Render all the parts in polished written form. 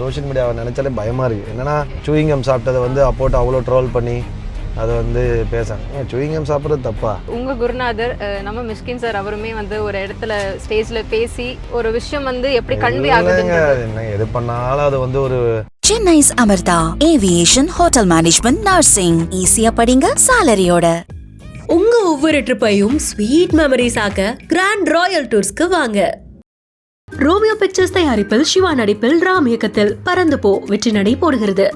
Social மீடியாவை நினச்சாலே பயமாக இருக்குது. என்னென்னா சூயிங்கம் சாப்பிட்டதை வந்து அப்போட்டு அவ்வளோ ட்ரோல் பண்ணி அதை வந்து பேசுகிறாங்க. சூயிங்கம் சாப்பிட்றது தப்பா? உங்கள் குருநாதர் நம்ம மிஷ்கின் சார் அவருமே வந்து ஒரு இடத்துல ஸ்டேஜில் பேசி ஒரு விஷயம் வந்து எப்படி கன்வே ஆகுதுங்க. என்ன எது பண்ணாலும் அது வந்து ஒரு Chennai's Amrita aviation hotel management nursing ஈஸியா படிங்க சாலரியோட. உங்க ஒவ்வொரு ட்ரிப்பையும் ஸ்வீட் மெமரிஸ் ஆக்க கிராண்ட் ராயல் டூர்ஸ்க்கு வாங்க. ரோமியோ பிக்சர்ஸ் தயாரிப்பில் சிவா நடிப்பில் ராம் இயக்கத்தில் பறந்து போ வெற்றி நடை போடுகிறது.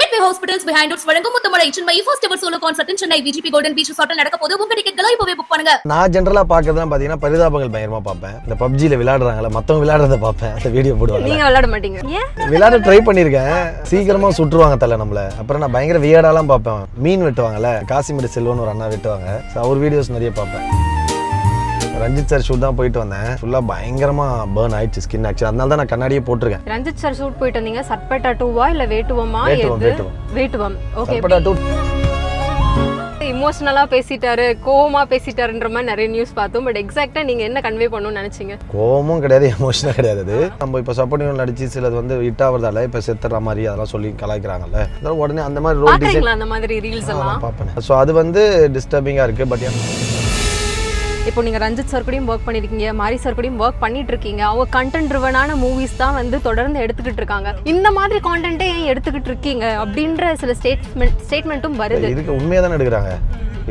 Midway Hospitals behind doors வழங்கும் Muthamalai Chennai first ever solo concert in Chennai VGP golden beach ரிசார்ட்ல நடக்க போகுது. உங்க டிக்கெட்களை இப்பவே புக் பண்ணுங்க. நான் ஜெனரலா பார்க்கறதுலாம் பாத்தீங்கன்னா பரிதாபங்கள் பயங்கரமா பார்ப்பேன். இந்த PUBGல விளையாடுறாங்கல, மத்தவங்க விளையாடுறத பார்ப்பேன். அந்த வீடியோ போடுவாங்க. நீங்க விளையாட மாட்டீங்க? ஏன்? விளையாட ட்ரை பண்ணிருக்கேன். சீக்கிரமா சுட்டுருவாங்க தல நம்மள. அப்புறம் நான் பயங்கர வியர்டாலாம் பார்ப்பேன். மீன் வெட்டுவாங்கல, காசிமேடு செல்வன் ஒரு அண்ணா வெட்டுவாங்க. அவர் வீடியோஸ் நிறைய பார்ப்பேன். ரஞ்சித் சார் ஷூட் தான் போயிட்டு வந்தேன். ஃபுல்லா பயங்கரமா பர்ன் ஆயிடுச்சு ஸ்கின். ஆக்சுவலி அதனால தான் நான் கண்ணாடியே போட்டிருக்கேன். ரஞ்சித் சார் ஷூட் போயிட்டு வந்தீங்க. சட்பட்டா 2வா இல்ல வேட்டுவமா? வேட்டுவம். ஓகே. சட்பட்டா 2 இமோஷனலா பேசிட்டாரு, கோவமா பேசிட்டாருன்ற மாதிரி நிறைய நியூஸ் பார்த்தோம். பட் எக்ஸாக்ட்டா நீங்க என்ன கன்வே பண்ணணும்னு நினைச்சீங்க? கோவமும் கிடையாது, எமோஷனும் கிடையாது. நம்ம இப்போ சப்போர்ட்டிவ் நடிச்சு சிலது வந்து ஹிட் ஆவறதால இப்போ செத்துற மாதிரி அதெல்லாம் சொல்லி கலாய்க்கிறாங்கல்ல. அதனால உடனே அந்த மாதிரி ரோல் டிசைன் அந்த மாதிரி ரீல்ஸ் எல்லாம் பார்ப்பேன். ஸோ அது வந்து டிஸ்டர்பிங்கா இருக்கு. பட் இப்போ நீங்க ரஞ்சித் சார் கூடயும் ஒர்க் பண்ணிருக்கீங்க, மாரி சார் கூடயும் ஒர்க் பண்ணிட்டு இருக்கீங்க. அவங்க கண்டென்ட் ட்ரிவனான மூவிஸ் தான் வந்து தொடர்ந்து எடுத்துக்கிட்டு இருக்காங்க. இந்த மாதிரி கான்டென்ட்டே ஏன் எடுத்துக்கிட்டு இருக்கீங்க அப்படின்ற சில ஸ்டேட்மெண்ட்டும் வருது. இதுக்கு உண்மையாக தானே எடுக்கிறாங்க,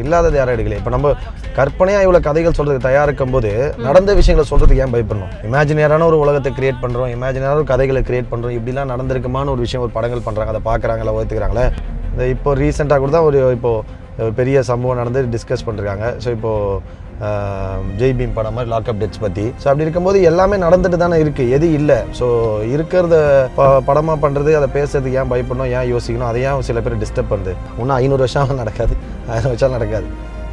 இல்லாதது யாரும் எடுக்கல. இப்போ நம்ம கற்பனையாக இவ்வளோ கதைகள் சொல்கிறதுக்கு தயாரிக்கும் போது நடந்த விஷயங்களை சொல்கிறதுக்கு ஏன் பயப்படணும்? இமேஜினியரான ஒரு உலகத்தை கிரியேட் பண்ணுறோம், இமேஜினியரான ஒரு கதைகளை கிரியேட் பண்ணுறோம். இப்படிலாம் நடந்திருக்குமான ஒரு விஷயம் ஒரு படங்கள் பண்ணுறாங்க, அதை பார்க்குறாங்களா, ஒத்துக்கிறாங்களே. இந்த இப்போ ரீசெண்டாக கூட தான் ஒரு பெரிய சம்பவம் நடந்து டிஸ்கஸ் பண்ணிருக்காங்க. ஸோ இப்போது ஜெய் பீம் படம் மாதிரி லாக்அப் டெத்ஸ் பற்றி. ஸோ அப்படி இருக்கும்போது எல்லாமே நடந்துட்டு தானே இருக்குது, எது இல்லை. ஸோ இருக்கிறத படமாக பண்ணுறது, அதை பேசுறதுக்கு ஏன் பயப்படணும், ஏன் யோசிக்கணும்? அதை ஏன் சில பேர் டிஸ்டர்ப் பண்ணுது? இன்னும் 500 வருஷம் நடக்காது, 1000 வருஷம் நடக்காது.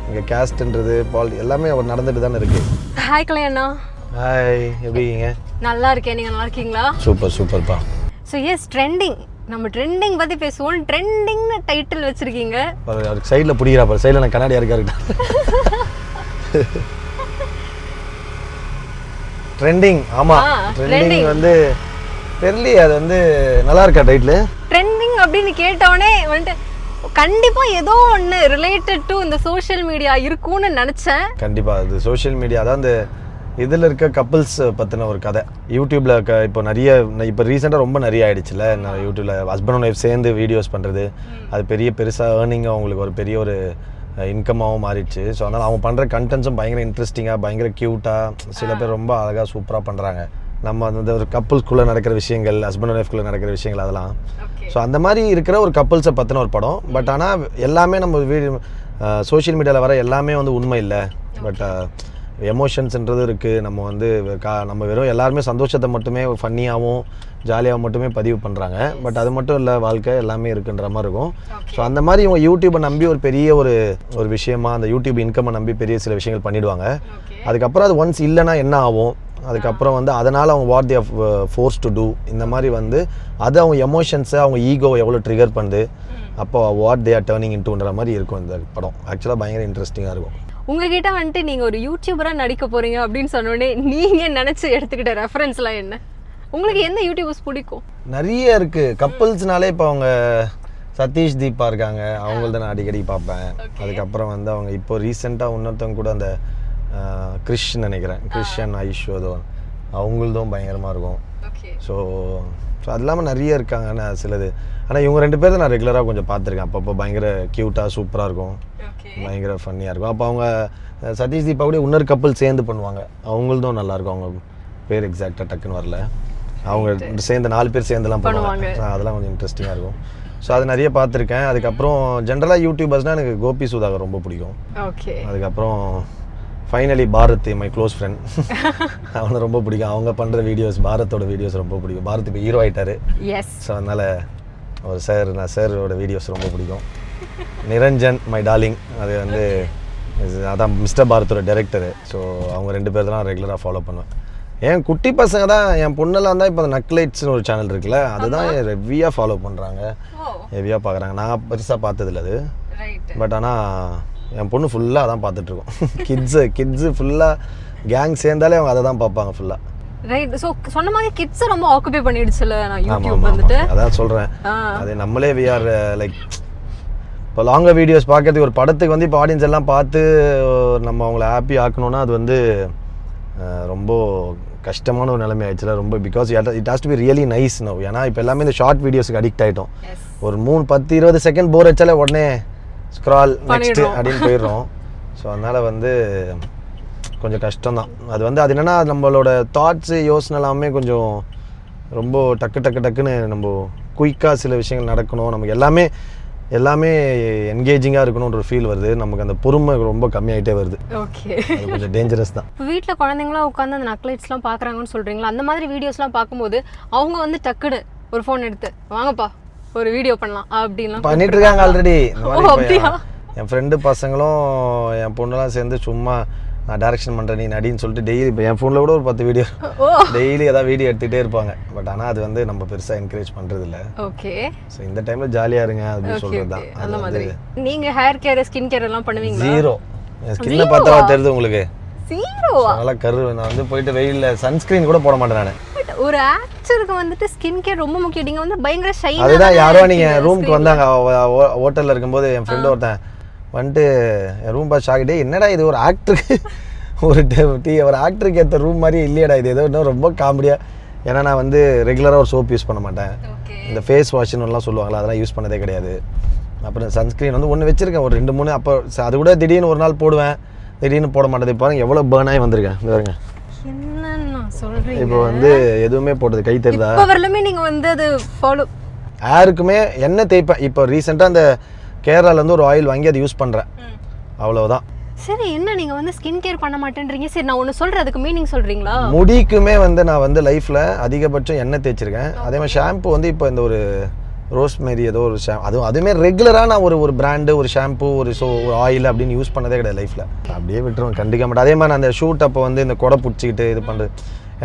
இங்கே கேஸ்ட்ன்றது எல்லாமே நடந்துட்டு தானே இருக்குது. ஹாய் கல்யாணா. ஹாய், எப்படி இருக்கீங்க? நல்லா இருக்கேன், நீங்கள் நல்லா இருக்கீங்களா? சூப்பர் சூப்பர்ப்பா. ஸோ எஸ், ட்ரெண்டிங், நம்ம ட்ரெண்டிங் பற்றி பேசுவோம். ட்ரெண்டிங்னு டைட்டில் வச்சுருக்கீங்க. அவருக்கு சைடில் பிடிக்கிறா, சைடில் நான் கண்ணாடியாக இருக்காருட்டா. ட்ரெண்டிங், ஆமா. ட்ரெண்டிங் வந்து தெரியல, அது வந்து நல்லா இருக்கா டைட்டில்? ட்ரெண்டிங் அப்படின்னு கேட்டவொடனே வந்துட்டு கண்டிப்பா ஏதோ ஒன்று ரிலேட்டட் டு இந்த சோஷியல் மீடியா இருக்கும்னு நினைச்சேன். கண்டிப்பா அது சோஷியல் மீடியா தான். அந்த இதில் இருக்க கப்புள்ஸ் பற்றின ஒரு கதை. யூடியூப்ல இப்போ நிறைய, இப்போ ரீசெண்டாக ரொம்ப நிறைய ஆயிடுச்சுல. யூடியூப்ல ஹஸ்பண்ட் அண்ட் ஒய்ஃப் சேர்ந்து வீடியோஸ் பண்ணுறது, அது பெருசாக ஏர்னிங்காக அவங்களுக்கு ஒரு பெரிய ஒரு இன்கமாகவும் மாறிடுச்சு. ஸோ அதனால் அவங்க பண்ணுற கண்டென்ட்ஸும் பயங்கர இன்ட்ரெஸ்டிங்காக, பயங்கர க்யூட்டாக, சில பேர் ரொம்ப அழகாக சூப்பராக பண்ணுறாங்க. நம்ம அந்த ஒரு கப்புள்ஸ்குள்ளே நடக்கிற விஷயங்கள், ஹஸ்பண்ட் அண்ட் ஒய்ஃப்குள்ளே நடக்கிற விஷயங்கள், அதெல்லாம். ஸோ அந்த மாதிரி இருக்கிற ஒரு கப்புள்ஸை பற்றின ஒரு படம். பட் ஆனால் எல்லாமே நம்ம சோஷியல் மீடியாவில் வர எல்லாமே வந்து உண்மை இல்லை. பட் எமோஷன்ஸ்ன்றது இருக்குது. நம்ம வந்து நம்ம வெறும் எல்லாருமே சந்தோஷத்தை மட்டுமே ஃபன்னியாகவும் ஜாலியாக மட்டுமே பதிவு பண்ணுறாங்க. பட் அது மட்டும் இல்லை, வாழ்க்கை எல்லாமே இருக்குன்ற மாதிரி இருக்கும். ஸோ அந்த மாதிரி இவங்க யூடியூப்பை நம்பி ஒரு பெரிய ஒரு விஷயமா, அந்த யூடியூப் இன்கம்மை நம்பி பெரிய சில விஷயங்கள் பண்ணிவிடுவாங்க. அதுக்கப்புறம் அது ஒன்ஸ் இல்லைன்னா என்ன ஆகும், அதுக்கப்புறம் வந்து அதனால் அவங்க what they force to do, இந்த மாதிரி வந்து அது அவங்க எமோஷன்ஸை, அவங்க ஈகோ எவ்வளோ ட்ரிகர் பண்ணுது, அப்போ வாட் தே ஆர் டர்னிங் இன்டுன்ற மாதிரி இருக்கும் இந்த படம். ஆக்சுவலாக பயங்கர இன்ட்ரெஸ்டிங்காக இருக்கும். உங்ககிட்ட வந்துட்டு நீங்கள் ஒரு யூடியூபராக நடிக்க போகிறீங்க அப்படின்னு சொன்னோடனே நீங்கள் நினச்சி எடுத்துக்கிட்ட ரெஃபரன்ஸ்லாம் என்ன? உங்களுக்கு எந்த யூடியூபர்ஸ் பிடிக்கும்? நிறைய இருக்குது. கப்புள்ஸ்னாலே இப்போ அவங்க சதீஷ் தீபா இருக்காங்க, அவங்கள்தான் நான் அடிக்கடி பார்ப்பேன். அதுக்கப்புறம் வந்து அவங்க இப்போ ரீசெண்டாக இன்னொருத்தவங்க கூட அந்த கிறிஷ் நினைக்கிறேன், கிறிஷன் ஐஸ்வதோ, அவங்களதும் பயங்கரமாக இருக்கும். ஸோ அது இல்லாமல் நிறைய இருக்காங்க சிலது. ஆனால் இவங்க 2 பேர் நான் ரெகுலராக கொஞ்சம் பார்த்துருக்கேன். அப்பப்போ பயங்கர க்யூட்டாக சூப்பராக இருக்கும், பயங்கர ஃபன்னியாக இருக்கும். அப்போ அவங்க சதீஷ் தீபா கூட இன்னொரு கப்புள் சேர்ந்து பண்ணுவாங்க, அவங்களதும் நல்லாயிருக்கும். அவங்க பேர் எக்ஸாக்டாக டக்குன்னு வரல. அவங்க சேர்ந்து 4 பேர் சேர்ந்துலாம் பண்ணுவாங்க, அதெல்லாம் கொஞ்சம் இன்ட்ரெஸ்டிங்காக இருக்கும். ஸோ அது நிறைய பார்த்துருக்கேன். அதுக்கப்புறம் ஜென்ரலாக யூடியூபர்ஸ்னால் எனக்கு கோபி சுதாகர் ரொம்ப பிடிக்கும். அதுக்கப்புறம் finally Bharat, my close friend, அவனை ரொம்ப பிடிக்கும். அவங்க பண்ணுற வீடியோஸ், பாரத்தோட வீடியோஸ் ரொம்ப பிடிக்கும். பாரத் இப்போ ஹீரோ ஆகிட்டாரு. ஸோ அதனால் ஒரு சாரோட வீடியோஸ் ரொம்ப பிடிக்கும். நிரஞ்சன், மை டார்லிங், அது வந்து அதான் மிஸ்டர் பாரத்தோட டைரக்டரு. ஸோ அவங்க 2 பேர் தான் ரெகுலராக ஃபாலோ பண்ணுவேன். என் குட்டி பசங்க தான், என் பொண்ணெல்லாம் தான் இப்போ அந்த நக்லைட்ஸ்னு ஒரு சேனல் இருக்குல்ல, அதுதான் ஹெவியாக ஃபாலோ பண்ணுறாங்க, ஹெவியாக பார்க்குறாங்க. நான் பெருசாக பார்த்ததில்ல அது. பட் ஆனால் என் பொண்ணு ஃபுல்லாக அதான் பார்த்துட்ருக்கோம். கிட்ஸு ஃபுல்லாக கேங் சேர்ந்தாலே அவங்க அதை தான் பார்ப்பாங்க ஃபுல்லாக. ரைட். ஸோ சொன்ன மாதிரி கிட்ஸை ரொம்ப ஆக்குபை பண்ணிடுச்சுல நான் ஆமாம் யூடியூப் ஆமாம் வந்துட்டு. அதான் சொல்கிறேன். அது நம்மளே வி ஆர் லைக் இப்போ லாங்கர் வீடியோஸ் பார்க்கறதுக்கு ஒரு படத்துக்கு வந்து இப்போ ஆடியன்ஸ் எல்லாம் பார்த்து நம்ம அவங்கள ஹாப்பி ஆக்கணும்னா அது வந்து ரொம்ப கஷ்டமான ஒரு நிலைமை ஆயிடுச்சுல ரொம்ப. Because it has to be really nice no. ஏன்னா இப்போ எல்லாமே இந்த ஷார்ட் வீடியோஸுக்கு அடிக்ட் ஆகிட்டோம். ஒரு 3-10-20 செகண்ட் போர் வச்சாலே உடனே ஸ்க்ரால் நெக்ஸ்ட் அப்படின்னு போயிடுறோம். ஸோ அதனால் வந்து கொஞ்சம் கஷ்டம்தான். அது வந்து அது என்னென்னா நம்மளோட தாட்ஸு யோசனை எல்லாமே கொஞ்சம் ரொம்ப டக்குன்னு நம்ம குயிக்காக சில விஷயங்கள் நடக்கணும், நமக்கு எல்லாமே என்கேஜிங்காக இருக்கணுன்ற ஒரு ஃபீல் வருது. நமக்கு அந்த பொறுமை ரொம்ப கம்மியாகிட்டே வருது. ஓகே, அது கொஞ்சம் டேஞ்சரஸ் தான். இப்போ வீட்டில் குழந்தைங்களாம் உட்காந்து அந்த நக்லைட்ஸ்லாம் பார்க்குறாங்கன்னு சொல்கிறீங்களா, அந்த மாதிரி வீடியோஸ்லாம் பார்க்கும்போது அவங்க வந்து டக்குன்னு ஒரு ஃபோன் எடுத்து வாங்கப்பா ஒரு வீடியோ பண்ணலாம் அப்படின்லாம் பண்ணிட்டு இருக்காங்க ஆல்ரெடி. அப்படியா? என் ஃப்ரெண்டு பசங்களும் என் பொண்ணெல்லாம் சேர்ந்து சும்மா நான் டைரக்ஷன் பண்ணுறேன் நீ நடின்னு சொல்லிட்டு டெய்லி இப்போ என் ஃபோனில் கூட ஒரு 10 வீடியோ டெய்லி ஏதாவது வீடியோ எடுத்துகிட்டே இருப்பாங்க. பட் ஆனால் அது வந்து நம்ம பெருசாக என்கரேஜ் பண்ணுறது இல்லை. ஓகே, ஸோ இந்த டைமில் ஜாலியாக இருங்க அப்படின்னு சொல்கிறது தான். அந்த மாதிரி நீங்கள் ஹேர் கேர் ஸ்கின் கேர் எல்லாம் பண்ணுவீங்க? ஜீரோ. ஸ்கின்னை பார்த்தா தெரியுது உங்களுக்கு. ஜீரோவா? நல்லா கரு. நான் வந்து போயிட்டு வெயிலில் சன்ஸ்க்ரீன் கூட போட மாட்டேன் நான். பட் ஒரு ஆக்டருக்கு வந்துட்டு ஸ்கின் கேர் ரொம்ப முக்கியம். நீங்கள் வந்து பயங்கர ஷைனா. அதுதான் யாரோ நீங்கள் ரூமுக்கு வந்தாங்க ஹோட்டலில் இருக்கும்போது என் ஃப்ரெண்டு ஒருத்தன் வந்துட்டு என் ரூம் பார்த்து ஷாக்கிட்டே என்னடா இது ஒரு ஆக்டருக்கு ஒரு ஆக்டருக்கு ஏற்ற ரூம் மாதிரி இல்லையடா இது ஏதோ இன்னும் ரொம்ப காமெடியாக. ஏன்னா நான் வந்து ரெகுலராக ஒரு சோப் யூஸ் பண்ண மாட்டேன். இந்த ஃபேஸ் வாஷ்னுலாம் சொல்லுவாங்களா அதெல்லாம் யூஸ் பண்ணதே கிடையாது. அப்புறம் சன்ஸ்க்ரீன் வந்து ஒன்று வச்சுருக்கேன் ஒரு 2-3. அப்போ அது கூட திடீர்னு ஒரு நாள் போடுவேன், திடீர்னு போட மாட்டேது. பாருங்க எவ்வளோ பேர்ன் ஆகி வந்திருக்கேன் பாருங்க. என்னன்னா சொல்கிறீங்க? இப்போ வந்து எதுவுமே போட்டது கை தெரியுதா? இப்போ வரலுமே நீங்கள் வந்து அது ஃபாலோ யாருக்குமே எண்ணெய் தேய்ப்பேன். இப்போ ரீசெண்டாக அந்த கேரளாலேருந்து ஒரு ஆயில் வாங்கி அதை யூஸ் பண்ணுறேன், அவ்வளோதான். சரி, என்ன நீங்கள் வந்து ஸ்கின் கேர் பண்ண மாட்டேன்றீங்க? சரி, நான் ஒன்று சொல்கிறேன், அதுக்கு மீனிங் சொல்கிறீங்களா? முடிக்குமே வந்து நான் வந்து லைஃப்பில் அதிகபட்சம் எண்ணெய் தேய்ச்சிருக்கேன். அதே மாதிரி ஷாம்பு வந்து இப்போ இந்த ஒரு ரோஸ்மேரி ஏதோ ஒரு அதுவுமே ரெகுலராக நான் ஒரு பிராண்டு ஒரு ஷாம்பு ஒரு ஆயில் அப்படின்னு யூஸ் பண்ணதே கிடையாது லைஃப்பில். அப்படியே விட்டுருவேன், கண்டிக்க மாட்டேன். அதே மாதிரி அந்த ஷூட் அப்போ வந்து இந்த கொடை பிடிச்சிக்கிட்டு இது பண்ணுறது.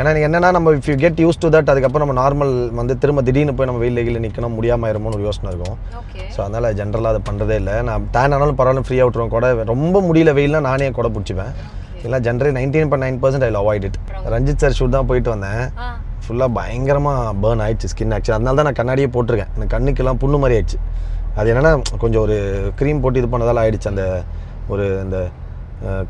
ஏன்னா என்னென்னா நம்ம if you get used to that அதுக்கப்புறம் நம்ம நார்மல் வந்து திரும்ப திடீர்னு போய் நம்ம வெயில் நிற்கணும் முடியாமல் ஆயிருமோன்னு ஒரு யோசனை இருக்கும். ஸோ அதனால் ஜென்ரலாக அதை பண்ணுறதே இல்லை. நான் டேன் ஆனாலும் பரவாயில்ல ஃப்ரீயாக விட்டுருவேன். கொடை ரொம்ப முடியல வெயில்னா நானே கொடை பிடிச்சிப்பேன். இல்லை generally 99.9% I avoid it. Ranjith sir shoot தான் போயிட்டு வந்தேன். ஃபுல்லாக பயங்கரமாக பேர்ன் ஆயிடுச்சு ஸ்கின். ஆக்சுவலி அதனால தான் நான் கண்ணாடியே போட்டிருக்கேன். எனக்கு கண்ணுக்கெல்லாம் புண்ணு மாதிரி ஆயிடுச்சு. அது என்னென்னா கொஞ்சம் ஒரு க்ரீம் போட்டு இது பண்ணதால் ஆயிடுச்சு. அந்த ஒரு இந்த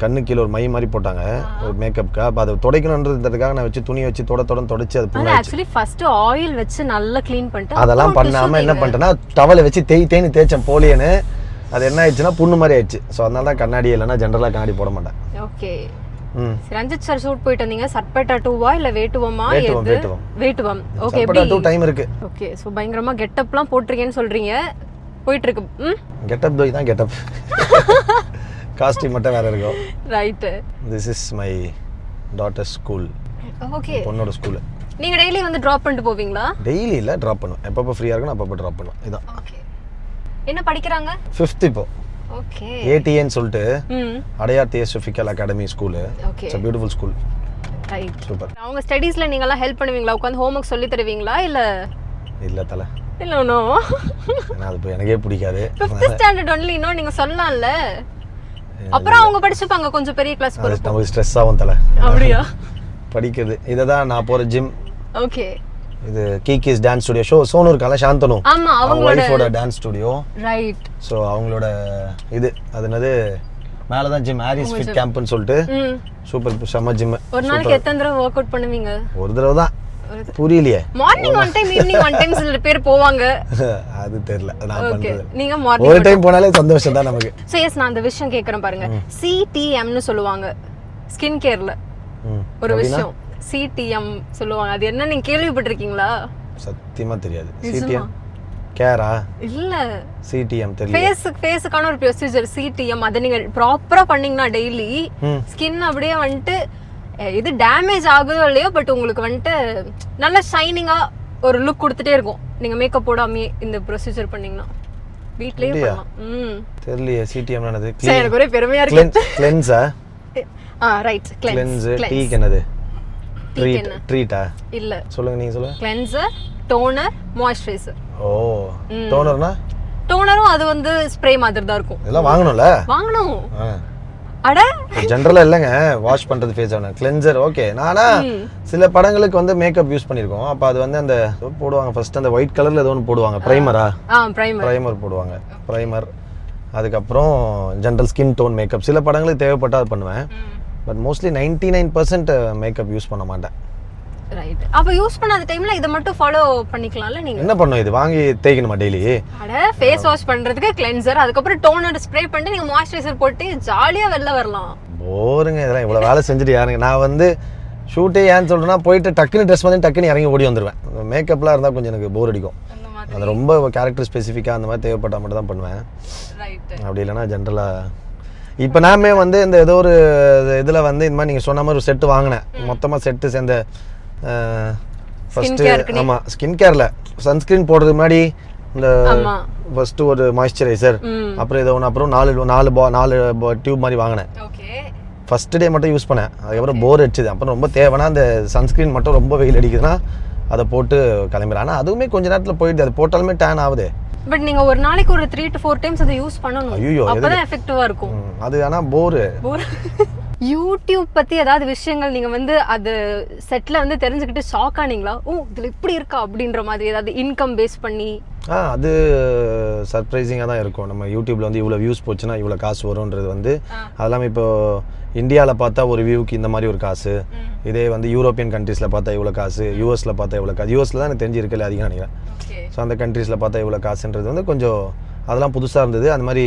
கண்ணு கீழே ஒரு மை மாதிரி போட்டாங்க ஒரு மேக்கப்க்கு. அப்போ அதை துடைக்கணுன்றதுக்காக நான் வச்சு துணி வச்சு தொடச்சி அது புண்ணாச்சு. ஆக்சுவலி ஃபர்ஸ்ட் ஆயில் வச்சு நல்லா க்ளீன் பண்ணிட்டு அதெல்லாம் பண்ணாமல் என்ன பண்ணிட்டேன்னா டவலை வச்சு தேய்ச்சேன் போலியன்னு. அது என்ன ஆயிடுச்சுன்னா புண்ணு மாதிரி ஆயிடுச்சு. ஸோ அதனால தான் கண்ணாடி இல்லைன்னா ஜென்ரலாக கண்ணாடி போட மாட்டேன். ஓகே, ரஞ்சித் சார் ஷூட் போயிட்டு வந்தீங்க. சர்பேட்டா 2வா இல்ல வேட்டுவமா? வேட்டுவம். ஓகே, சர்பேட்டா 2 டைம் இருக்கு. ஓகே, சோ பயங்கரமா கெட்டப்லாம் போட்றீங்கன்னு சொல்றீங்க. போயிட்டு இருக்கு. கெட்டப் தோய் தான் கெட்டப். காஸ்டியூம் மட்டும் வேற இருக்கும். Right. This is my daughter school. Okay, பொண்ணோட ஸ்கூல். நீங்க டெய்லி வந்து டிராப் பண்ணிட்டு போவீங்களா? டெய்லி இல்ல, டிராப் பண்ணுவேன். எப்பப்போ ஃப்ரீயா இருக்கணும் அப்பப்போ டிராப் பண்ணுவேன். இதான். ஓகே, என்ன படிக்கறாங்க? 5th இப்போ. ஓகே, ATN சொல்லிட்டு Adyar theosophical academy school. Okay, it's a beautiful school. Right. Super. அவங்க ஸ்டடீஸ்ல நீங்க எல்லாம் ஹெல்ப் பண்ணுவீங்களா? உட்கார்ந்து ஹோம்வொர்க் சொல்லி தருவீங்களா இல்ல தல? இல்ல நோ. நான் அது எனக்கே பிடிக்காது. 5th ஸ்டாண்டர்ட் ஒன்லி இன்னும் நீங்க சொல்லலாம்ல. அப்புறம் அவங்க படிச்சுப்பாங்க கொஞ்சம் பெரிய கிளாஸ் போறப்ப. நமக்கு ஸ்ட்ரெஸ் ஆகும் தல. அப்படியே படிக்கிறது. இததான் நான் போற ஜிம். ஓகே, இது கீகிஸ் டான்ஸ் ஸ்டுடியோ சோனூர் கால சாந்தனு. ஆமா, அவங்களோட டான்ஸ் ஸ்டுடியோ. ரைட். சோ அவங்களோட இது அது என்னது மேல தான் ஜிம் ஹாரிஸ் ஃபிட் கேம்ப்னு சொல்லிட்டு சூப்பர் செம்ம ஜிம். ஒரு நாளைக்கு எத்தனை தடவை வொர்க் அவுட் பண்ணுவீங்க? ஒரு தடவை தான். புரியலையே. Morning one time evening one time சில பேர் போவாங்க. அது தெரியல நான் பண்றது. நீங்க மார்னிங் ஒரு டைம் போனாலே சந்தோஷம் தான் நமக்கு. சோ எஸ், நான் அந்த விஷயம் கேக்குறேன் பாருங்க. CTM னு சொல்லுவாங்க ஸ்கின் கேர்ல. ஒரு விஷயம் CTM சொல்லுவாங்க. அது என்ன நீங்க கேள்விப்பட்டிருக்கீங்களா? சத்தியமா தெரியாது. CTM கேரா? இல்ல, CTM தெரியல. ஃபேஸ்க்கான ஒரு ப்ரொசீஜர் CTM. அத நீங்க ப்ராப்பரா பண்ணீங்கன்னா டெய்லி ஸ்கின் அப்படியே வந்துட்டு இது டேமேஜ் ஆகுதோ இல்லையோ பட் உங்களுக்கு வந்துட்டு நல்ல ஷைனிங்கா ஒரு லுக் கொடுத்துட்டே இருக்கும். நீங்க மேக்கப் போடாமயே இந்த ப்ரொசீஜர் பண்ணீங்கன்னா வீட்லயே பண்ணலாம். தெரியலையே. CTM என்னது? எனக்கு ஒரே பெருமையா இருக்கு. கிளென்ஸா? Right, cleanse. டீக்கு என்னது? ட்ரீட்டா? இல்ல, சொல்லுங்க, நீங்க சொல்லுங்க. Cleanser, toner, moisturiser. ஓ, டோனர்னா? டோனரும் அது வந்து ஸ்ப்ரே மாதிரி தான் இருக்கும். இதெல்லாம் வாங்கணும்ல? வாங்கணும். அட ஜென்ரலாக இல்லைங்க வாஷ் பண்ணுறது ஃபேஸ் ஆகணும் கிளென்சர் ஓகே. நானா சில படங்களுக்கு வந்து மேக்கப் யூஸ் பண்ணியிருக்கோம். அப்போ அது வந்து அந்த போடுவாங்க ஃபர்ஸ்ட் அந்த ஒயிட் கலரில் ஏதோ ஒன்று போடுவாங்க ப்ரைமர் போடுவாங்க ப்ரைமர். அதுக்கப்புறம் ஜென்ரல் ஸ்கின் டோன் மேக்கப் சில படங்களுக்கு தேவைப்பட்டால் அது பண்ணுவேன். பட் மோஸ்ட்லி 99% மேக்கப் யூஸ் பண்ண மாட்டேன். ரைட். அப்ப யூஸ் பண்ணாத டைம்ல இத மட்டும் ஃபாலோ பண்ணிக்கலாம்ல நீங்க. என்ன பண்ணும் இது வாங்கி தேய்க்கணுமா டெய்லி? அட ஃபேஸ் வாஷ் பண்றதுக்கு கிளென்சர், அதுக்கு அப்புறம் டோனர் ஸ்ப்ரே பண்ணி நீங்க மாய்ஸ்சரைசர் போட்டு ஜாலியா வெளில வரலாம். போருங்க இதெல்லாம் இவ்வளவு வேலை செஞ்சுட்டு யாருங்க. நான் வந்து ஷூட்டே ஏன்னு சொல்றேன்னா போயிட்டு டக்குன்னு ட்ரெஸ் பண்ணி டக்குன்னு இறங்கி ஓடி வந்துருவேன். மேக்கப்லாம் இருந்தால் கொஞ்சம் எனக்கு போர் அடிக்கும். அது ரொம்ப கேரக்டர் ஸ்பெசிஃபிக்காக அந்த மாதிரி தேவைப்பட்டால் மட்டும் தான் பண்ணுவேன். அப்படி இல்லைன்னா ஜென்ரலாக இப்போ நாமே வந்து இந்த ஏதோ ஒரு இதில் வந்து இந்த மாதிரி நீங்கள் சொன்ன மாதிரி ஒரு செட்டு வாங்கினேன். மொத்தமாக செட்டு சேர்ந்த ஃபஸ்ட்டு ஆமாம் ஸ்கின் கேரில் சன்ஸ்க்ரீன் போடுறதுக்கு முன்னாடி இந்த ஃபஸ்ட்டு ஒரு மாய்ஸ்சரைசர் அப்புறம் இதை ஒன்று அப்புறம் நாலு டியூப் மாதிரி வாங்கினேன். ஃபஸ்ட்டு டே மட்டும் யூஸ் பண்ணேன். அதுக்கப்புறம் போர் அடிச்சுது. அப்புறம் ரொம்ப தேவைன்னா அந்த சன்ஸ்க்ரீன் மட்டும் ரொம்ப வெயில் அடிக்குதுன்னா அதை போட்டு கிளம்பிடுறேன். ஆனால் அதுவுமே கொஞ்ச நேரத்தில் போயிட்டு அது போட்டாலுமே டேன் ஆகுது. பட் நீங்க ஒரு நாளைக்கு ஒரு 3 to 4 டைம்ஸ் அதை யூஸ் பண்ணணும். ஐயோ அப்பதான் எஃபெக்டிவா இருக்கும். அது ஆனா போர் யூடியூப் பத்தி ஏதாவது விஷயங்கள் நீங்க வந்து அது செட்ல வந்து தெரிஞ்சுக்கிட்டு ஷாக் ஆனீங்களா? ஓ இதுல இப்படி இருக்கா அப்படின்ற மாதிரி ஏதாவது இன்கம் பேஸ் பண்ணி? அது சர்ப்ரைசிங்காக தான் இருக்கும். நம்ம யூடியூப்ல வந்து இவ்வளோ வியூஸ் போச்சுன்னா இவ்வளோ காசு வரும்ன்றது வந்து அதெல்லாம் இப்போ இந்தியாவில் பார்த்தா ஒரு வியூக்கு இந்த மாதிரி ஒரு காசு, இதே வந்து யூரோப்பியன் கண்ட்ரீஸில் பார்த்தா இவ்வளோ காசு, யூஎஸில் பார்த்தா இவ்வளோ காசு. யூஎஸில் தான் எனக்கு தெரிஞ்சு இருக்கல அதிகம் நினைக்கிறேன். ஸோ அந்த கண்ட்ரீஸில் பார்த்தா இவ்வளோ காசுன்றது வந்து கொஞ்சம் அதெல்லாம் புதுசாக இருந்தது. அது மாதிரி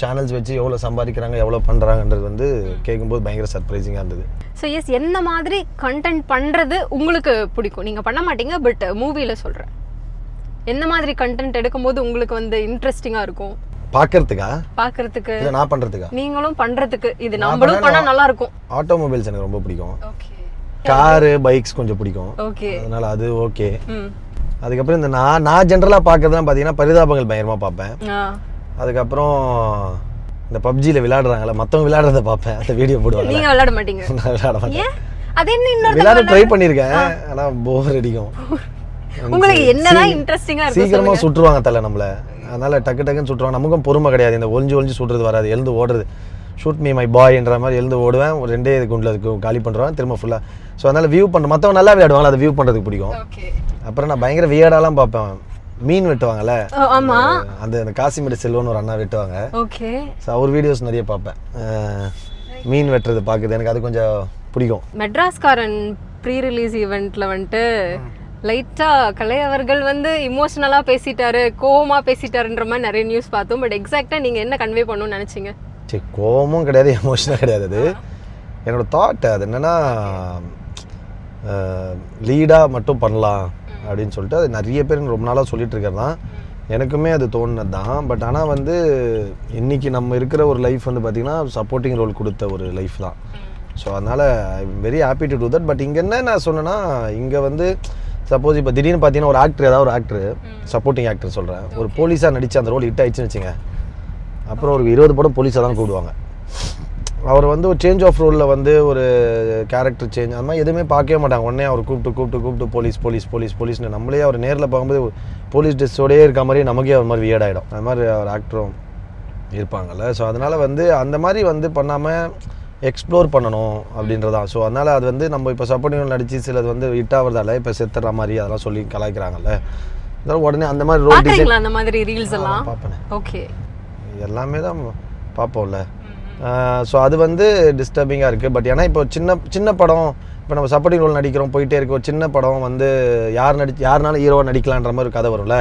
சேனல்ஸ் வச்சு எவ்வளோ சம்பாதிக்கிறாங்க எவ்வளோ பண்ணுறாங்கன்றது வந்து கேட்கும்போது பயங்கர சர்ப்ரைசிங்காக இருந்தது. ஸோ எஸ் என்ன மாதிரி கண்டென்ட் பண்ணுறது உங்களுக்கு பிடிக்கும்? நீங்கள் பண்ண மாட்டீங்க பட் மூவியில் சொல்கிறேன். என்ன மாதிரி கண்டென்ட் எடுக்கும்போது உங்களுக்கு வந்து இன்ட்ரெஸ்டிங்காக இருக்கும்? பார்க்கறதுக்கு இல்லை நான் பண்ணுறதுக்கா? நீங்களும் பண்ணுறதுக்கு இது நம்மளும் பண்ணால் நல்லா இருக்கும். ஆட்டோமொபைல்ஸ் எனக்கு ரொம்ப பிடிக்கும். காரு பைக்ஸ் கொஞ்சம் பிடிக்கும். ஓகே அதனால அது ஓகே. அதுக்கப்புறம் இந்த நான் ஜென்ரலாக பார்க்கறதுலாம் பார்த்தீங்கன்னா பரிதாபங்கள் பயங்கரமாக பார்ப்பேன். அதுக்கப்புறம் இந்த பப்ஜியில் விளையாடுறாங்கல்ல மற்றவங்க விளையாடுறத பார்ப்பேன். அந்த வீடியோ போடுவாங்க. நீங்கள் விளையாட மாட்டீங்க? நான் விளையாட மாட்டேன். அது என்ன இன்னொரு விளையாட ட்ரை பண்ணியிருக்கேன் ஆனால் போர் அடிக்கும். உங்களுக்கு என்னதான் இன்ட்ரெஸ்டிங்காக இருக்கும்? சீக்கிரமாக சுட்டுருவாங்க தலை நம்மளை. அதனால டக்குன்னு சுட்டுருவாங்க. நமக்கும் பொறுமை கிடையாது. இந்த ஒளிஞ்சு சுடுறது வராது. எழுந்து ஓடுறது ஷூட் மீ மை பாய்ன்ற மாதிரி எழுந்து ஓடுவேன். ஒரு 2 குண்டில் அதுக்கு காலி பண்ணுறேன் திரும்ப ஃபுல்லாக. ஸோ அதனால் வியூ பண்ணுறேன். மற்றவங்க நல்லா விளையாடுவாங்க, அதை வியூ பண்ணுறதுக்கு பிடிக்கும். அப்புறம் நான் பயங்கர வியர்டாலாம் பார்ப்பேன். மீன் வெட்டுவாங்கல்ல, அந்த காசிமேடு செல்வன்னு ஒரு அண்ணா வெட்டுவாங்க. ஸோ அவர் வீடியோஸ் நிறைய பார்ப்பேன். மீன் வெட்டுறது பார்க்குது எனக்கு அது கொஞ்சம் பிடிக்கும். மெட்ராஸ்காரன் ப்ரீ ரிலீஸ் ஈவெண்ட்டில் வந்துட்டு லைட்டாக கலை அவர்கள் வந்து இமோஷனலாக பேசிட்டாரு, கோவமாக பேசிட்டாருன்ற மாதிரி நிறைய நியூஸ் பார்த்தோம். பட் எக்ஸாக்டாக நீங்கள் என்ன கன்வே பண்ணணும்னு நினச்சிங்க? சரி, கோவமும் கிடையாது எமோஷனாக கிடையாது. அது என்னோட தாட். அது என்னென்னா லீடாக மட்டும் பண்ணலாம் அப்படின்னு சொல்லிட்டு அது நிறைய பேர் ரொம்ப நாளாக சொல்லிட்டு இருக்கிறது தான். எனக்குமே அது தோணுனது தான். பட் ஆனால் வந்து இன்றைக்கி நம்ம இருக்கிற ஒரு லைஃப் வந்து பார்த்திங்கன்னா சப்போர்ட்டிங் ரோல் கொடுத்த ஒரு லைஃப் தான். ஸோ அதனால் I am very happy to do that. But இங்கே என்ன நான் சொன்னேன்னா இங்கே வந்து சப்போஸ் இப்போ திடீர்னு பார்த்தீங்கன்னா ஒரு ஆக்டர், ஏதாவது ஒரு ஆக்டர் சப்போர்ட்டிங் ஆக்டர் சொல்கிறேன், ஒரு போலீஸாக நடித்து அந்த ரோல் ஹிட் ஆயிடுச்சுன்னு வச்சுங்க, அப்புறம் ஒரு 20 படம் போலீஸாக தான் கூப்பிடுவாங்க. அவர் வந்து ஒரு சேஞ்ச் ஆஃப் ரோலில் வந்து ஒரு கேரக்டர் சேஞ்ச் அந்த மாதிரி எதுவுமே பார்க்கவே மாட்டாங்க. உடனே அவர் கூப்பிட்டு போலீஸ்னு நம்மளே அவர் நேரில் பார்க்கும்போது போலீஸ் ட்ரெஸ்ஸோடயே இருக்க மாதிரி நமக்கே ஒரு மாதிரி வியர்ட் ஆகிடும். அது மாதிரி அவர் ஆக்டரும் இருப்பாங்கல்ல. ஸோ அதனால் வந்து அந்த மாதிரி வந்து பண்ணாமல் எக்ஸ்ப்ளோர் பண்ணணும் அப்படின்றதான். ஸோ அதனால் அது வந்து நம்ம இப்போ சப்போர்ட்டிங் நடிச்சு சிலது வந்து ஹிட் ஆகிறதால இப்போ செத்துற மாதிரி அதெல்லாம் சொல்லி கலாய்க்கிறாங்கல்ல. அதனால் உடனே அந்த மாதிரி ரோல் டிசைன் அந்த மாதிரி ரீல்ஸ் எல்லாம் பார்ப்பேன். ஓகே, எல்லாமே தான் பார்ப்போம்ல. ஸோ அது வந்து டிஸ்டர்பிங்காக இருக்குது. பட் ஏன்னா இப்போ சின்ன படம், இப்போ நம்ம சப்போர்ட்டிங் ரோல் நடிக்கிறோம் போயிட்டே இருக்க, ஒரு சின்ன படம் வந்து யாருனாலும் ஹீரோவாக நடிக்கலான்ற மாதிரி ஒரு கதை வரும்ல.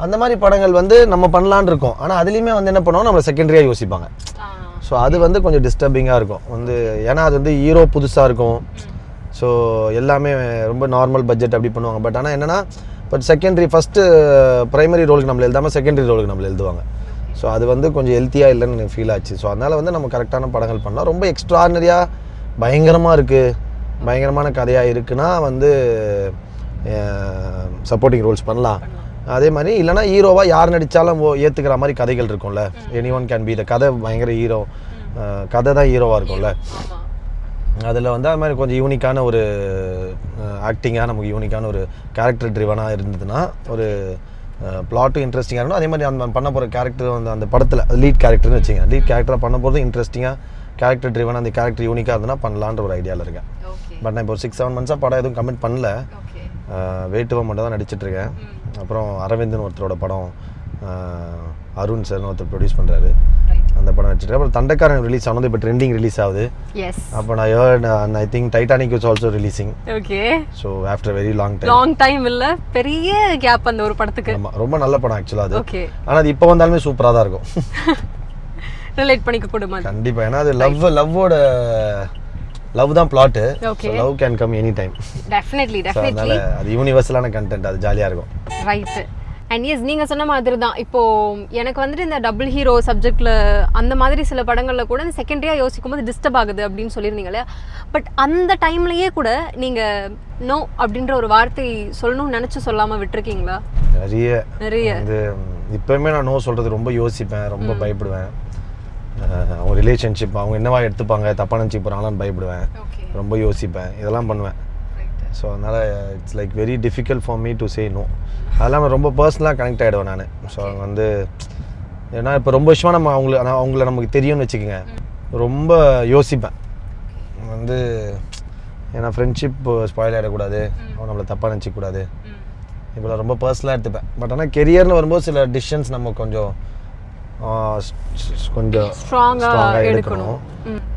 அந்த மாதிரி படங்கள் வந்து நம்ம பண்ணலான்னு இருக்கோம். ஆனால் அதுலேயுமே வந்து என்ன பண்ணுவோம், நம்ம செகண்டரியாக யோசிப்பாங்க. ஸோ அது வந்து கொஞ்சம் டிஸ்டர்பிங்காக இருக்கும் வந்து. ஏன்னா அது வந்து ஹீரோ புதுசாக இருக்கும். ஸோ எல்லாமே ரொம்ப நார்மல் பட்ஜெட் அப்படி பண்ணுவாங்க. பட் ஆனால் என்னென்னா பட் செகண்டரி ஃபஸ்ட்டு ப்ரைமரி ரோலுக்கு நம்மளை எழுதாமல் செகண்டரி ரோலுக்கு நம்மளை எழுதுவாங்க. ஸோ அது வந்து கொஞ்சம் ஹெல்த்தியாக இல்லைன்னு எனக்கு ஃபீல் ஆச்சு. ஸோ அதனால் வந்து நம்ம கரெக்டான படங்கள் பண்ணலாம். ரொம்ப எக்ஸ்ட்ரானரியாக பயங்கரமாக இருக்குது, பயங்கரமான கதையாக இருக்குன்னா வந்து சப்போர்ட்டிங் ரோல்ஸ் பண்ணலாம். அதே மாதிரி இல்லைனா ஹீரோவாக யார் நடித்தாலும் ஏற்றுக்கிற மாதிரி கதைகள் இருக்கும்ல. Any one can be the கதை பயங்கர ஹீரோ, கதை தான் ஹீரோவாக இருக்கும்ல. அதில் வந்து அது மாதிரி கொஞ்சம் யூனிக்கான ஒரு ஆக்டிங்காக நமக்கு யூனிக்கான ஒரு கேரக்டர் ட்ரிவனாக இருந்ததுன்னா ஒரு பிளாட்டும் இன்ட்ரெஸ்டிங்காக இருக்கணும். அதே மாதிரி அந்த பண்ண போகிற கேரக்டர் வந்து அந்த படத்தில் லீட் கேரக்டர்னு வச்சுங்க, லீட் கேரக்டராக பண்ண போகிறது இன்ட்ரெஸ்டிங்காக கேரக்டர் ட்ரிவன் அந்த கேரக்டர் யூனிக்காக இருந்ததுன்னா பண்ணலான்ற ஒரு ஐடியாவில் இருக்கேன். பட் நான் இப்போ ஒரு 6-7 மந்த்ஸாக படம் எதுவும் கமிட் பண்ணல. வேட்டுவா மட்டும் தான் நடிச்சிட்ருக்கேன். அப்புறம் அரவிந்தன் ஒருத்தரோட படம் அருண் சார்னு ஒருத்தர் ப்ரொடியூஸ் பண்ணுறாரு, அந்த படம் நடிச்சிட்டு. அப்புறம் தண்டக்காரன் ரிலீஸ் ஆனது இப்போ ட்ரெண்டிங் ரிலீஸ் ஆகுது. அப்போ நான் hurt I think Titanic is also releasing. Okay. So after very long time இல்லை, பெரிய கேப் அந்த ஒரு படத்துக்கு. ஆமாம், ரொம்ப நல்ல படம் ஆக்சுவலாக அது. ஓகே. ஆனால் அது இப்போ வந்தாலுமே சூப்பராக தான் இருக்கும். ரிலேட் பண்ணிக்க கூடுமா? கண்டிப்பாக. ஏன்னா அது லவ் தான் plot. Love can come any time. Definitely. அதனால அது யூனிவர்சலான கண்டென்ட், அது ஜாலியாக இருக்கும். ரைட். அண்ட் எஸ், நீங்கள் சொன்ன மாதிரி தான். இப்போது எனக்கு வந்துட்டு இந்த டபுள் ஹீரோ சப்ஜெக்டில் அந்த மாதிரி சில படங்களில் கூட இந்த செகண்டரியாக யோசிக்கும் போது டிஸ்டர்ப் ஆகுது அப்படின்னு சொல்லியிருந்தீங்க இல்லையா? பட் அந்த டைம்லேயே கூட நீங்கள் நோ அப்படின்ற ஒரு வார்த்தை சொல்லணும்னு நினச்சி சொல்லாமல் விட்டுருக்கீங்களா? நிறைய வந்து இப்போயுமே நான் நோ சொல்கிறது ரொம்ப யோசிப்பேன், ரொம்ப பயப்படுவேன். அவங்க ரிலேஷன்ஷிப் அவங்க என்னவா எடுத்துப்பாங்க, தப்பாக நினச்சி போகிறாங்களான்னு பயப்படுவேன், ரொம்ப யோசிப்பேன், இதெல்லாம் பண்ணுவேன். ஸோ அதனால் it's like very difficult for me to say no. அதெல்லாம் ரொம்ப பர்சனலாக கனெக்ட் ஆகிடுவேன் நான். ஸோ அவங்க வந்து ஏன்னா இப்போ ரொம்ப விஷயமாக நம்ம அவங்கள நமக்கு தெரியும்னு வச்சுக்கோங்க, ரொம்ப யோசிப்பேன் வந்து. ஏன்னா ஃப்ரெண்ட்ஷிப் ஸ்பாயில் ஆகிடக்கூடாது, அவங்க நம்மளை தப்பாக நினச்சிக்கூடாது, இப்போ ரொம்ப பர்சனலாக எடுத்துப்பேன். பட் ஆனால் கெரியர்னு வரும்போது சில டிசிஷன்ஸ் நம்ம கொஞ்சம் ஸ்ட்ராங்காக எடுக்கணும்.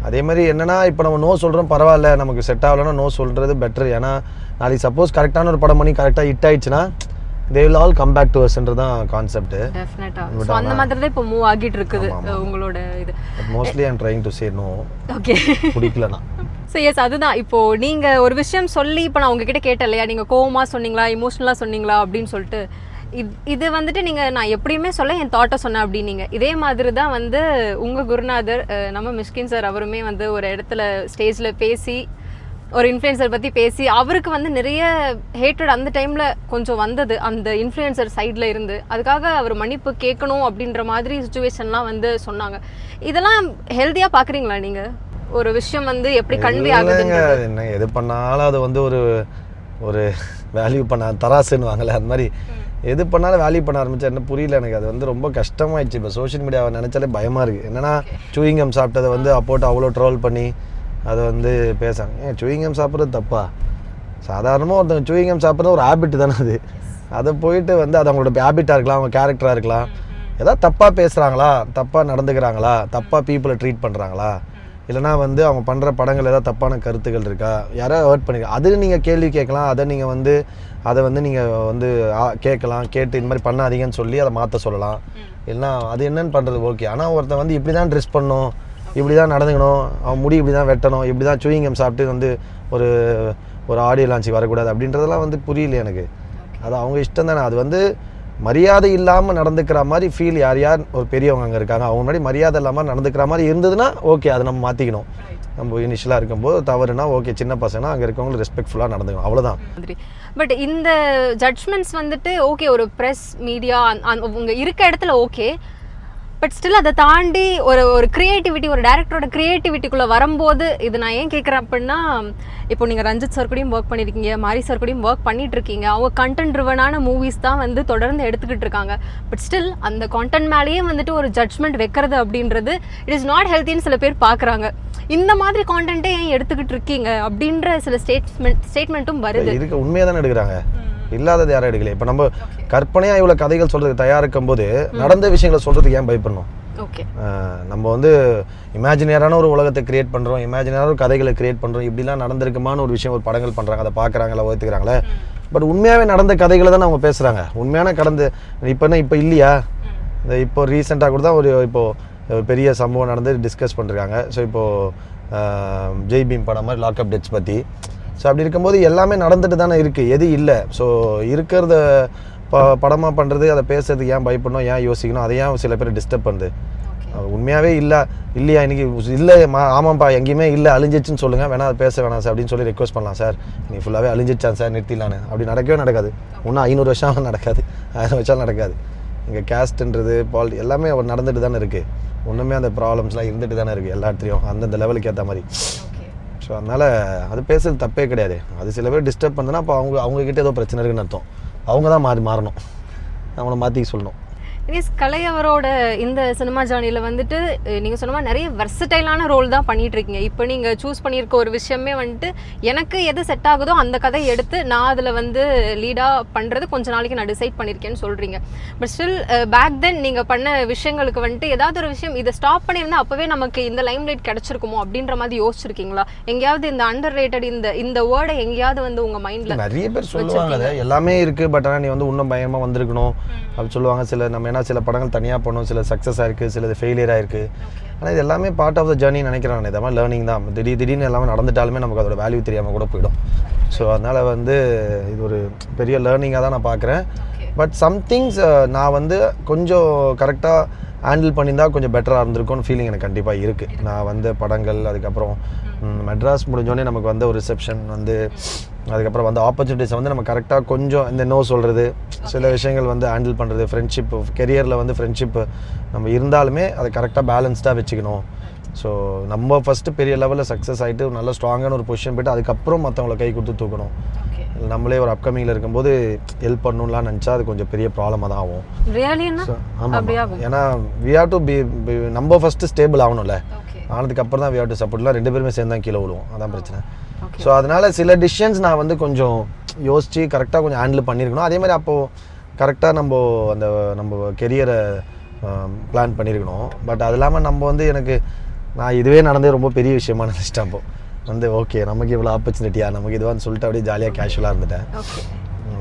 அதே மாதிரி என்னன்னா இப்போ நம்ம நோ சொல்கிறோம் பரவாயில்ல, நமக்கு செட் ஆகலைன்னா நோ சொல்கிறது பெட்டர். ஏன்னா நாளைக்கு சப்போஸ் கரெக்டான ஒரு படம் பண்ணி கரெக்டாக ஹிட் ஆயிடுச்சுன்னா they will all come back to usன்றது தான் கான்செப்ட். டெஃபினட்டா. சோ அந்த மாதிரி தான் இப்போ மூவ் ஆகிட்டு இருக்குது உங்களோட இது. Mostly I am trying to say no. Okay. பிடிக்கலனா. ஸோ எஸ், அதுதான். இப்போ நீங்க ஒரு விஷயம் சொல்லி இப்போ நான் உங்ககிட்ட கேட்டேன் இல்லையா, நீங்க கோவமா சொன்னீங்களா இமோஷனலாக சொன்னீங்களா அப்படின்னு சொல்லிட்டு. இது வந்துட்டு நீங்கள் நான் எப்படியுமே சொல்ல என் தாட்டை சொன்னேன் அப்படின்னீங்க. இதே மாதிரி தான் வந்து உங்கள் குருநாதர் நம்ம மிஷ்கின் சார் அவருமே வந்து ஒரு இடத்துல ஸ்டேஜில் பேசி ஒரு இன்ஃப்ளூயன்சர் பற்றி பேசி அவருக்கு வந்து நிறைய ஹேட்ரட் அந்த டைமில் கொஞ்சம் வந்தது அந்த இன்ஃப்ளூயன்சர் சைடில் இருந்து. அதுக்காக அவர் மன்னிப்பு கேட்கணும் அப்படின்ற மாதிரி சுச்சுவேஷன்லாம் வந்து சொன்னாங்க. இதெல்லாம் ஹெல்த்தியாக பார்க்குறீங்களா நீங்கள்? ஒரு விஷயம் வந்து எப்படி கன்வே ஆகுதுங்க? என்ன எது பண்ணாலும் அது வந்து ஒரு வேல்யூ பண்ண தராசுன்னு வாங்கல, அது மாதிரி எது பண்ணாலும் வேல்யூ பண்ண ஆரம்பிச்சா என்ன புரியல எனக்கு. அது வந்து ரொம்ப கஷ்டமாயிடுச்சு. இப்போ சோஷியல் மீடியாவை நினச்சாலே பயமாக இருக்குது. என்னென்னா சூயிங்கம் சாப்பிட்டதை வந்து அப்போட்டு அவ்வளோ ட்ரோல் பண்ணி அதை வந்து பேசாங்க. ஏன் சூயிங்கம் சாப்பிட்றது தப்பா? சாதாரணமாக ஒருத்தவங்க சூயிங்கம் சாப்பிட்றது ஒரு ஹேபிட் தானே அது. அதை போயிட்டு வந்து அது அவங்களோட ஹேபிட்டாக இருக்கலாம், அவங்க கேரக்டராக இருக்கலாம். ஏதாவது தப்பாக பேசுகிறாங்களா, தப்பாக நடந்துக்கிறாங்களா, தப்பாக பீப்புளை ட்ரீட் பண்ணுறாங்களா, இல்லைனா வந்து அவங்க பண்ணுற படங்கள் ஏதாவது தப்பான கருத்துக்கள் இருக்கா, யாராவது ஹர்ட் பண்ணிருக்கா, அது நீங்கள் கேள்வி கேட்கலாம். அதை நீங்கள் வந்து நீங்கள் வந்து கேட்கலாம். கேட்டு இந்த மாதிரி பண்ணாதீங்கன்னு சொல்லி அதை மாற்ற சொல்லலாம். இல்லைனா அது என்னன்னு பண்ணுறது ஓகே. ஆனால் ஒருத்தன் வந்து இப்படி தான் ட்ரெஸ் பண்ணணும், இப்படி தான் நடந்துக்கணும், அவன் முடி இப்படி தான் வெட்டணும், இப்படி தான் சூயிங்கம் சாப்பிட்டு வந்து ஒரு ஆடியோ லான்ச்சுக்கு வரக்கூடாது அப்படின்றதெல்லாம் வந்து புரியல எனக்கு. அது அவங்க இஷ்டம் தானே. அது வந்து மரியாதை இல்லாமல் நடந்துக்கிற மாதிரி ஃபீல் யார் ஒரு பெரியவங்க அங்கே இருக்காங்க அவங்க முன்னாடி மரியாதை இல்லாமல் நடந்துக்கிற மாதிரி இருந்ததுன்னா ஓகே, அதை நம்ம மாற்றிக்கணும். நம்ம இனிஷியலாக இருக்கும்போது தவறுனா ஓகே, சின்ன பசங்கன்னா அங்கே இருக்கவங்களுக்கு ரெஸ்பெக்ட்ஃபுல்லாக நடந்துக்கணும், அவ்வளோதான். பட் இந்த ஜட்ஜ்மெண்ட்ஸ் வந்துட்டு ஓகே, ஒரு ப்ரெஸ் மீடியா அவங்க இருக்க இடத்துல ஓகே. பட் ஸ்டில் அதை தாண்டி ஒரு க்ரியேட்டிவிட்டி, ஒரு டேரக்டரோட க்ரியேட்டிவிட்டிக்குள்ளே வரும்போது இது நான் ஏன் கேட்குறேன் அப்படின்னா, இப்போ நீங்கள் ரஞ்சித் சார் கூடயும் ஒர்க் பண்ணியிருக்கீங்க, மாரி சார் கூடயும் ஒர்க் பண்ணிட்டு இருக்கீங்க. அவங்க கண்டென்ட் ட்ரிவனான மூவிஸ் தான் வந்து தொடர்ந்து எடுத்துக்கிட்டு இருக்காங்க. பட் ஸ்டில் அந்த கான்டென்ட் மேலேயே வந்துட்டு ஒரு ஜட்ஜ்மெண்ட் வைக்கிறது அப்படின்றது இட் இஸ் நாட் ஹெல்த்தின்னு சில பேர் பார்க்குறாங்க. இந்த மாதிரி கான்டென்ட்டே ஏன் எடுத்துக்கிட்டு இருக்கீங்க அப்படின்ற சில ஸ்டேட்மெண்ட்டும் வருது. இதுக்கு உண்மையாக தானே எடுக்கிறாங்க, இல்லாதது யாரும் எடுக்கல. இப்போ நம்ம கற்பனையாக இவ்வளோ கதைகள் சொல்கிறதுக்கு தயார் இருக்கும்போது நடந்த விஷயங்களை சொல்கிறதுக்கு ஏன் பயப்படணும்? நம்ம வந்து இமேஜினரியான ஒரு உலகத்தை கிரியேட் பண்ணுறோம், இமேஜினரியான ஒரு கதைகளை கிரியேட் பண்ணுறோம். இப்படிலாம் நடந்திருக்குமான ஒரு விஷயம் ஒரு படங்கள் பண்ணுறாங்க, அதை பார்க்குறாங்களா, ஒத்துக்கிறாங்களே. பட் உண்மையாகவே நடந்த கதைகளை தான் அவங்க பேசுகிறாங்க. உண்மையான இப்போ இல்லையா, இந்த இப்போ ரீசெண்டாக கூட தான் ஒரு பெரிய சம்பவம் நடந்து டிஸ்கஸ் பண்ணிருக்காங்க. ஸோ இப்போது ஜெய் பீம் படம் மாதிரி லாக்அப் டெத்ஸ் பற்றி. ஸோ அப்படி இருக்கும்போது எல்லாமே நடந்துட்டு தானே இருக்குது, எது இல்லை. ஸோ இருக்கிறத படமாக பண்ணுறது, அதை பேசுறதுக்கு ஏன் பயப்படணும், ஏன் யோசிக்கணும், அதை ஏன் சில பேர் டிஸ்டர்ப் பண்ணுது? உண்மையாகவே இல்லையா இன்றைக்கி இல்லை, ஆமாம்ப்பா எங்கேயுமே இல்லை, அழிஞ்சிச்சுன்னு சொல்லுங்கள், வேணா அதை பேச வேணாம் சார் அப்படின்னு சொல்லி ரெக்வஸ்ட் பண்ணலாம். சார் நீ ஃபுல்லாகவே அழிஞ்சிச்சான் சார், நிறுத்திடலான்னு. அப்படி நடக்கவே நடக்காது. இன்னும் 500 வருஷம் நடக்காது, 1000 வருஷம் நடக்காது. இங்கே கேஸ்ட்ன்றது எல்லாமே நடந்துட்டு தானே இருக்குது. ஒன்றுமே அந்த ப்ராப்ளம்ஸ்லாம் இருந்துட்டு தானே இருக்குது எல்லா இடத்துலையும், அந்தந்த லெவலுக்கு ஏற்ற மாதிரி. ஸோ அதனால் அது பேசுறது தப்பே கிடையாது. அது சில பேர் டிஸ்டர்ப் பண்ணுதுன்னா அப்போ அவங்கக்கிட்ட ஏதோ பிரச்சனை இருக்குன்னு அர்த்தம். அவங்க தான் மாறணும். அவனை மாற்றி சொல்லணும். எஸ் கலை அவரோட இந்த சினிமா ஜேர்னியில் வந்துட்டு நீங்கள் சொன்ன மாதிரி நிறைய வெர்சடைலான ரோல் தான் பண்ணிட்டு இருக்கீங்க. இப்போ நீங்கள் சூஸ் பண்ணியிருக்க ஒரு விஷயமே வந்துட்டு எனக்கு எது செட் ஆகுதோ அந்த கதையை எடுத்து நான் அதில் வந்து லீடாக பண்ணுறது கொஞ்ச நாளைக்கு நான் டிசைட் பண்ணியிருக்கேன்னு சொல்கிறீங்க. பட் ஸ்டில் பேக் தென் நீங்கள் பண்ண விஷயங்களுக்கு வந்துட்டு ஏதாவது ஒரு விஷயம் இதை ஸ்டாப் பண்ணியிருந்தா அப்போவே நமக்கு இந்த லைம் லைட் கிடச்சிருக்குமோ அப்படின்ற மாதிரி யோசிச்சிருக்கீங்களா? எங்கேயாவது இந்த அண்டர் ரேட்டட் இந்த வேர்டை எங்கேயாவது வந்து உங்கள் மைண்டில்? நிறைய பேர் சொல்லுவாங்க அது எல்லாமே இருக்குது, பட் ஆனால் நீ வந்து இன்னும் பயமாக வந்திருக்கணும் அப்படி சொல்லுவாங்க. சில படங்கள் தனியாக போகணும், சில சக்ஸஸ் ஆயிருக்கு, சிலது ஃபெயிலியர் ஆயிருக்கு. ஆனால் இது எல்லாமே பார்ட் ஆஃப் த ஜர்னி நினைக்கிறேன் நான். இதெல்லாம் லேர்னிங் தான். திடீர்னு எல்லாமே நடந்துட்டாலுமே நமக்கு அதோட வேல்யூ தெரியாமல் கூட போயிடும். ஸோ அதனால் வந்து இது ஒரு பெரிய லேர்னிங்காக தான் நான் பார்க்குறேன். பட் சம்திங்ஸ் நான் வந்து கொஞ்சம் கரெக்டாக ஹேண்டில் பண்ணியிருந்தால் கொஞ்சம் பெட்டராக இருந்திருக்கும்னு ஃபீலிங் எனக்கு கண்டிப்பாக இருக்குது. நான் வந்து படங்கள், அதுக்கப்புறம் மெட்ராஸ் முடிஞ்சோடனே நமக்கு வந்து ஒரு ரிசப்ஷன் வந்து, அதுக்கப்புறம் வந்து ஆப்பர்ச்சுனிட்டிஸை வந்து நம்ம கரெக்டாக கொஞ்சம் இந்த நோ சொல்கிறது, சில விஷயங்கள் வந்து ஹேண்டில் பண்ணுறது, ஃப்ரெண்ட்ஷிப் கெரியரில் வந்து ஃப்ரெண்ட்ஷிப் நம்ம இருந்தாலுமே அதை கரெக்டாக பேலன்ஸ்டாக வச்சுக்கணும். ஸோ நம்ம ஃபஸ்ட்டு பெரிய லெவலில் சக்ஸஸ் ஆகிட்டு நல்ல ஸ்ட்ராங்கான ஒரு பொசிஷன் போய்ட்டு அதுக்கப்புறம் மற்றவங்களை கை கொடுத்து தூக்கணும். நம்மளே ஒரு அப்கமிங்கில் இருக்கும்போது ஹெல்ப் பண்ணணும்லாம் நினச்சா அது கொஞ்சம் பெரிய ப்ராப்ளமாக தான் ஆகும். ஆமாம், ஏன்னா வி ஹேவ் டு பி நம்ம ஃபஸ்ட்டு ஸ்டேபிள் ஆகணும்ல. ஆனதுக்கப்புறம் தான் வி ஹேவ் டு சப்போர்ட்லாம் 2 பேருமே சேர்ந்து தான் கீழே விழுவோம். அதான் பிரச்சனை. ஸோ அதனால் சில டிசிஷன்ஸ் நான் வந்து கொஞ்சம் யோசித்து கரெக்டாக கொஞ்சம் ஹேண்டில் பண்ணியிருக்கணும். அதே மாதிரி அப்போது கரெக்டாக நம்ம கெரியரை பிளான் பண்ணியிருக்கணும். பட் அது இல்லாமல் நம்ம வந்து எனக்கு நான் இதுவே நடந்தே ரொம்ப பெரிய விஷயமா நினச்சிட்டேன். அப்போது வந்து ஓகே நமக்கு இவ்வளோ ஆப்பர்ச்சுனிட்டியா நமக்கு இதுவான்னு சொல்லிட்டு அப்படியே ஜாலியாக கேஷுவலாக இருந்துட்டேன்.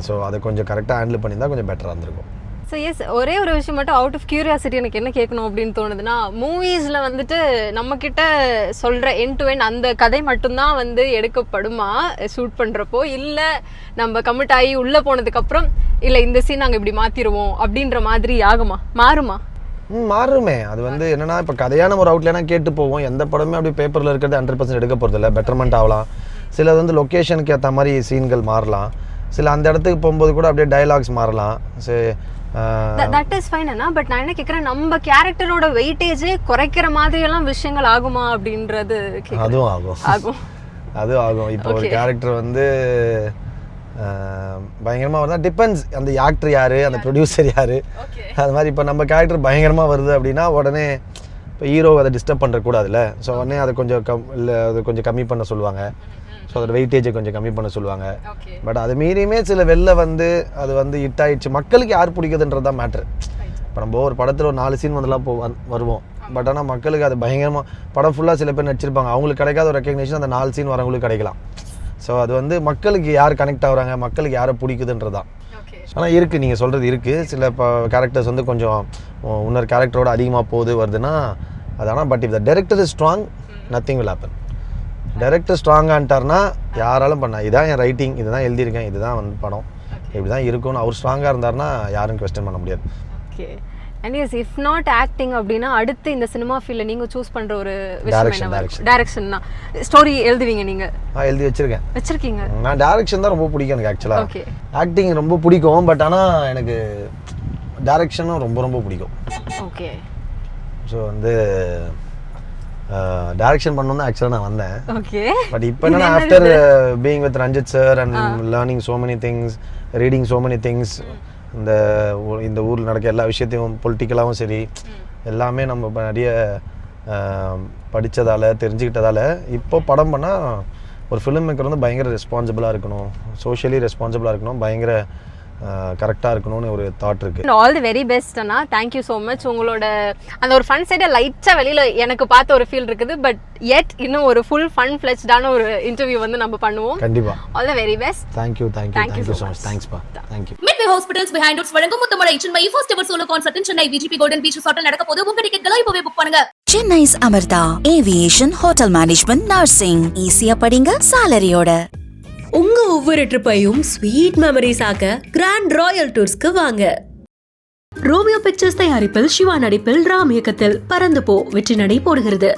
ஸோ அதை கொஞ்சம் கரெக்டாக ஹேண்டில் பண்ணியிருந்தால் கொஞ்சம் பெட்டராக இருந்திருக்கும். ஸோ எஸ், ஒரே ஒரு விஷயம் மட்டும் அவுட் ஆஃப் கியூரியாசிட்டி எனக்கு என்ன கேட்கணும் அப்படின்னு தோணுதுன்னா, மூவிஸில் வந்துட்டு நம்மக்கிட்ட சொல்கிற எண்ட் டு எண்ட் அந்த கதை மட்டும்தான் வந்து எடுக்கப்படுமா ஷூட் பண்ணுறப்போ, இல்லை நம்ம கமிட் ஆகி உள்ளே போனதுக்கப்புறம் இல்லை இந்த சீன் நாங்கள் இப்படி மாற்றிடுவோம் அப்படின்ற மாதிரி மாறுமா? மாறுமே. அது வந்து என்னன்னா, இப்போ கதையான ஒரு அவுட்லைனா கேட்டு போவோம். எந்த படமே அப்படி பேப்பரில் இருக்கிறது 100% எடுக்க போகிறதில்ல. பெட்டர்மெண்ட் ஆகலாம். சில வந்து லொக்கேஷனுக்கு ஏற்ற மாதிரி சீன்கள் மாறலாம். சில அந்த இடத்துக்கு போகும்போது கூட அப்படியே டயலாக்ஸ் மாறலாம். சரி, that is fine Anna. But நான் என்ன கேட்குறேன், நம்ம கேரக்டரோட வெயிட்டேஜே குறைக்கிற மாதிரியெல்லாம் விஷயங்கள் ஆகுமா அப்படின்றது? அதுவும் ஆகும். இப்போ ஒரு கேரக்டர் வந்து பயங்கரமாக வருதா, டிபெண்ட்ஸ் அந்த ஆக்டர் யார், அந்த ப்ரொடியூசர் யார். அது மாதிரி இப்போ நம்ம கேரக்டர் பயங்கரமாக வருது அப்படின்னா உடனே இப்போ ஹீரோ அதை டிஸ்டர்ப் பண்ணுறக்கூடாதுல்ல. ஸோ உடனே அதை கொஞ்சம் கம்மி பண்ண சொல்லுவாங்க. ஸோ அதோட வெயிட்டேஜை கொஞ்சம் கம்மி பண்ண சொல்லுவாங்க. பட் அது மீறியுமே சில வெளில வந்து அது வந்து ஹிட் ஆகிடுச்சு. மக்களுக்கு யார் பிடிக்குதுன்றது தான் மேட்ரு. இப்போ நம்ம ஒரு படத்தில் ஒரு 4 சீன் வந்துலாம் வருவோம். பட் ஆனால் மக்களுக்கு அது பயங்கரமாக படம் ஃபுல்லாக சில பேர் நடிச்சிருப்பாங்க. அவங்களுக்கு கிடைக்காத ஒரு ரெக்கக்னேஷன் அந்த 4 சீன் வரவங்களுக்கு கிடைக்கலாம். ஸோ அது வந்து மக்களுக்கு யார் கனெக்ட் ஆகுறாங்க, மக்களுக்கு யாரை பிடிக்குதுன்றதான். ஆனால் இருக்குது, நீங்கள் சொல்கிறது இருக்குது. சில இப்போ கேரக்டர்ஸ் வந்து கொஞ்சம் இன்னொரு கேரக்டரோட அதிகமாக வருதுன்னா அது. ஆனால் but if the director is strong, nothing will happen. Director ஸ்ட்ராங்கான்ட்டார்னா யாராலும் பண்ண, இதுதான் என் ரைட்டிங், இதுதான் எழுதியிருக்கேன், இதுதான் வந்து படம், இப்படி தான் இருக்கும்னு அவர் ஸ்ட்ராங்காக இருந்தார்னா யாரும் குவெஸ்டன் பண்ண முடியாது. Okay. And yes, if not acting அப்படின்னா அடுத்து இந்த சினிமா ஃபீல்டில் நீங்கள் சூஸ் பண்ணுற ஒரு விஷயம் டைரக்ஷன் தான். ஸ்டோரி எழுதுவீங்க நீங்கள்? எழுதி வச்சிருக்கீங்க. நான் டைரக்ஷன் தான் ரொம்ப பிடிக்கும் எனக்கு ஆக்சுவலாக. ஓகே. ஆக்டிங் ரொம்ப பிடிக்கும், பட் ஆனால் எனக்கு டைரக்ஷனும் ரொம்ப ரொம்ப பிடிக்கும். ஓகே. ஸோ வந்து டைரக்ஷன் பண்ணணும் தான் ஆக்சுவலாக நான் வந்தேன். ஓகே. பட் இப்போ என்னன்னா, after being with Ranjith sir and learning so many things, reading so many things, இந்த ஊரில் நடக்க எல்லா விஷயத்தையும் பொலிட்டிக்கலாகவும் சரி எல்லாமே நம்ம நிறைய படித்ததால் தெரிஞ்சுக்கிட்டதால் இப்போ படம் பண்ணால் ஒரு ஃபிலிம் மேக்கர் வந்து பயங்கர ரெஸ்பான்சிபிளாக இருக்கணும், சோஷியலி ரெஸ்பான்சிபிளாக இருக்கணும், பயங்கர கரெக்டாக இருக்கணும்னு ஒரு தாட் இருக்குது. All the very best Anna. Thank you so much. உங்களோட அந்த ஒரு ஃபன் சைடை லைட்டாக வெளியில் எனக்கு பார்த்த ஒரு ஃபீல் இருக்குது. பட் எட் இன்னும் ஒரு ஃபுல் ஃபன் ஃப்ளெஜ்டான ஒரு இன்டர்வியூ வந்து நம்ம பண்ணுவோம். கண்டிப்பாக. All the very best. Thank you so much. தேங்க்ஸ்ப்பா. Thank you. Midway hospitals behind roots வழங்கும் Muthamalai Chennai first ever solo concert in Chennai VGP golden beach ரிசார்ட்டில் நடக்க போது. உங்க டிக்கெட்களை இப்போவே புக் பண்ணுங்க. Chennai's Amartha Aviation Hotel Management Nursing. ஈஸியா படிங்க சாலரியோட. உங்க ஒவ்வொரு ட்ரிப்பையும் ஸ்வீட் மெமரிஸ் ஆக்க கிராண்ட் ராயல் டூர்ஸ்க்கு வாங்க. ரோமியோ பிக்சர்ஸ் தயாரிப்பில் சிவா நடிப்பில் ராம் இயக்கத்தில் பறந்து போ வெற்றி நடை போடுகிறது.